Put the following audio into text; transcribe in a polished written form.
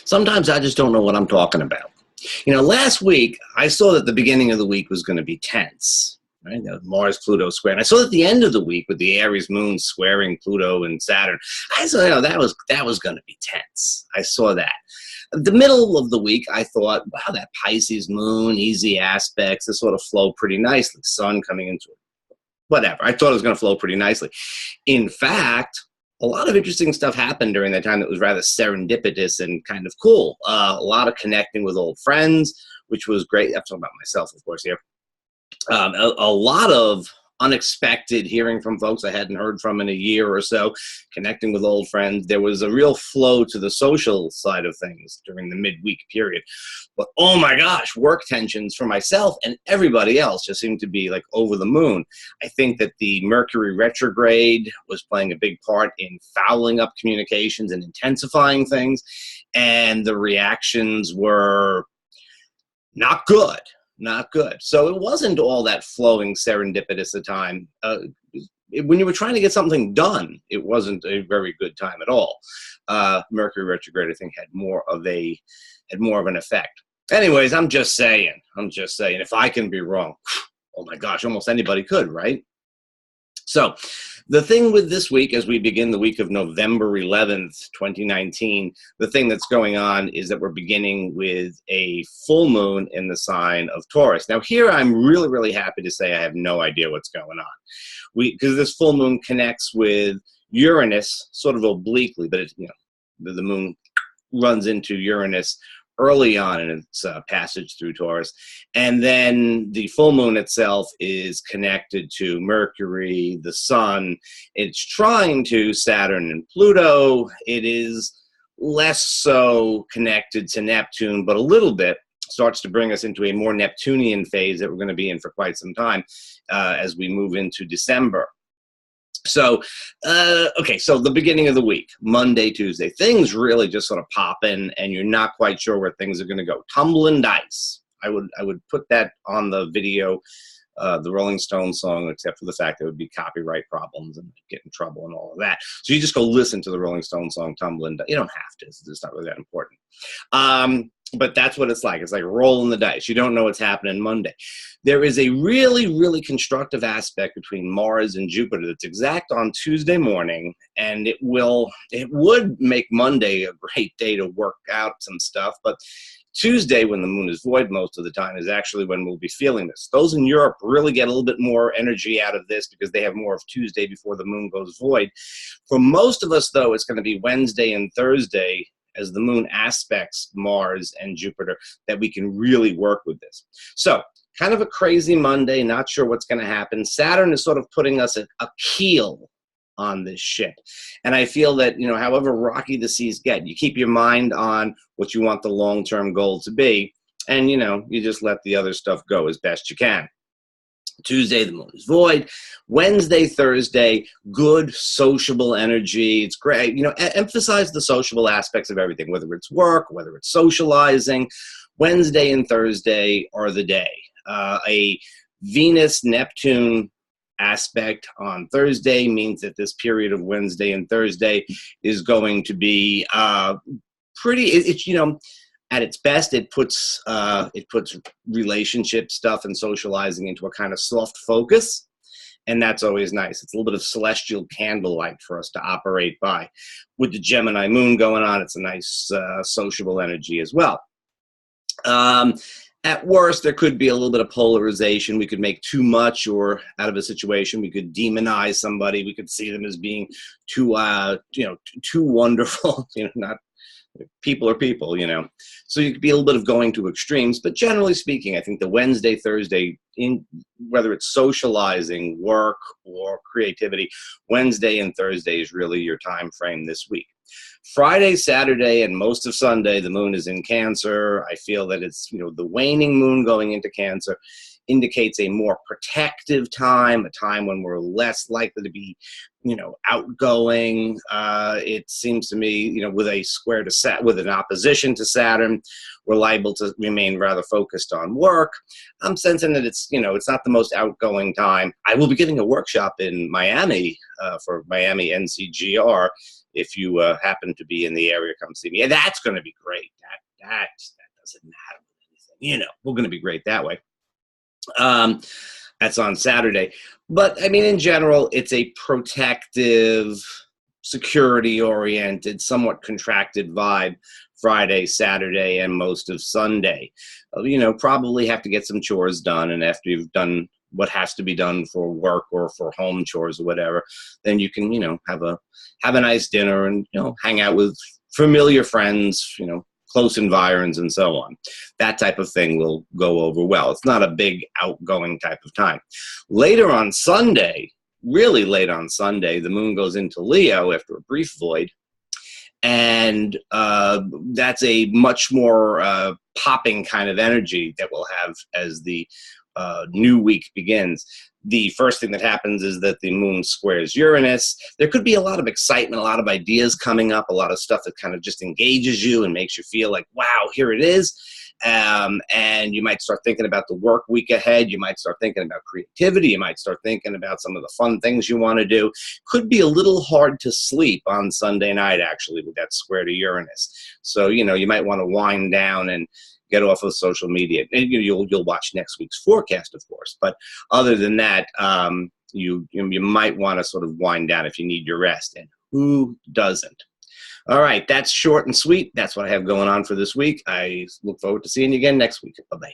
Sometimes I just don't know what I'm talking about. Last week, I saw that the beginning of the week was going to be tense, right? Mars, Pluto square. And I saw that the end of the week with the Aries moon squaring Pluto and Saturn, I saw, that was going to be tense. I saw that. The middle of the week, I thought, wow, that Pisces moon, easy aspects, this sort of flow pretty nicely. Sun coming into it. Whatever. I thought it was going to flow pretty nicely. In fact, a lot of interesting stuff happened during that time that was rather serendipitous and kind of cool. A lot of connecting with old friends, which was great. I'm talking about myself, of course, here. A lot of unexpected hearing from folks I hadn't heard from in a year or so, connecting with old friends. There was a real flow to the social side of things during the midweek period. But oh my gosh, work tensions for myself and everybody else just seemed to be like over the moon. I think that the Mercury retrograde was playing a big part in fouling up communications and intensifying things. And the reactions were not good. Not good. So it wasn't all that flowing serendipitous a time. When you were trying to get something done, it wasn't a very good time at all. Mercury retrograde, I think, had more of an effect. Anyways, I'm just saying, if I can be wrong, oh my gosh, almost anybody could, right? So the thing with this week, as we begin the week of November 11th, 2019, the thing that's going on is that we're beginning with a full moon in the sign of Taurus. Now here, I'm really, really happy to say I have no idea what's going on. Because this full moon connects with Uranus sort of obliquely, but the moon runs into Uranus early on in its passage through Taurus. And then the full moon itself is connected to Mercury, the Sun. It's trying to Saturn and Pluto. It is less so connected to Neptune, but a little bit starts to bring us into a more Neptunian phase that we're going to be in for quite some time as we move into December. So, okay, so the beginning of the week, Monday, Tuesday, things really just sort of pop in and you're not quite sure where things are going to go. Tumbling dice. I would put that on the video, the Rolling Stones song, except for the fact there would be copyright problems and get in trouble and all of that. So you just go listen to the Rolling Stones song, Tumbling Dice. You don't have to. It's not really that important. But that's what it's like. It's like rolling the dice. You don't know what's happening Monday. There is a really, really constructive aspect between Mars and Jupiter that's exact on Tuesday morning, and it would make Monday a great day to work out some stuff, but Tuesday, when the moon is void most of the time, is actually when we'll be feeling this. Those in Europe really get a little bit more energy out of this because they have more of Tuesday before the moon goes void. For most of us, though, it's going to be Wednesday and Thursday as the moon aspects Mars and Jupiter that we can really work with this. So kind of a crazy Monday, not sure what's going to happen. Saturn is sort of putting us a keel on this ship. And I feel that, however rocky the seas get, you keep your mind on what you want the long-term goal to be, and, you just let the other stuff go as best you can. Tuesday, the moon is void. Wednesday, Thursday, good sociable energy. It's great. Emphasize the sociable aspects of everything, whether it's work, whether it's socializing. Wednesday and Thursday are the day. A Venus-Neptune aspect on Thursday means that this period of Wednesday and Thursday is going to be pretty, at its best, it puts relationship stuff and socializing into a kind of soft focus, and that's always nice. It's a little bit of celestial candlelight for us to operate by. With the Gemini moon going on, it's a nice sociable energy as well. At worst, there could be a little bit of polarization. We could make too much or out of a situation. We could demonize somebody. We could see them as being too wonderful. Not people are people. So you could be a little bit of going to extremes. But generally speaking, I think the Wednesday, Thursday, whether it's socializing, work, or creativity, Wednesday and Thursday is really your time frame this week. Friday, Saturday, and most of Sunday, the moon is in Cancer. I feel that it's, the waning moon going into Cancer indicates a more protective time, a time when we're less likely to be, outgoing. It seems to me, with a square to with an opposition to Saturn, we're liable to remain rather focused on work. I'm sensing that it's, it's not the most outgoing time. I will be giving a workshop in Miami for Miami NCGR if you happen to be in the area, come see me. And that's going to be great. That doesn't matter with anything. You know, we're going to be great that way. That's on Saturday. But I mean, in general, it's a protective, security-oriented, somewhat contracted vibe Friday, Saturday, and most of Sunday. You know, probably have to get some chores done, and after you've done what has to be done for work or for home chores or whatever, then you can, you know, have a nice dinner and, you know, hang out with familiar friends, you know, close environs and so on. That type of thing will go over well. It's not a big outgoing type of time. Later on Sunday, really late on Sunday, the moon goes into Leo after a brief void. And that's a much more popping kind of energy that we'll have as the new week begins. The first thing that happens is that the moon squares Uranus. There could be a lot of excitement, a lot of ideas coming up, a lot of stuff that kind of just engages you and makes you feel like, wow, here it is. And you might start thinking about the work week ahead. You might start thinking about creativity. You might start thinking about some of the fun things you want to do. Could be a little hard to sleep on Sunday night, actually, with that square to Uranus. So, you know, you might want to wind down and get off of social media. And you'll watch next week's forecast, of course. But other than that, you might want to sort of wind down if you need your rest. And who doesn't? All right, that's short and sweet. That's what I have going on for this week. I look forward to seeing you again next week. Bye-bye.